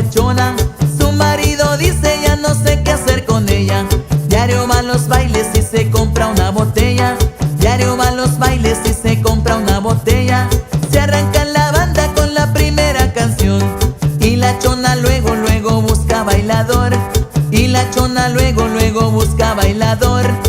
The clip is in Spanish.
chona. Su marido dice ya no sé qué hacer con ella. Diario va a los bailes y se compra una botella. Diario va a los bailes y se compra una botella. Se arranca en la banda con la primera canción. Y la chona luego, luego busca bailador. Y la chona luego, luego busca bailador.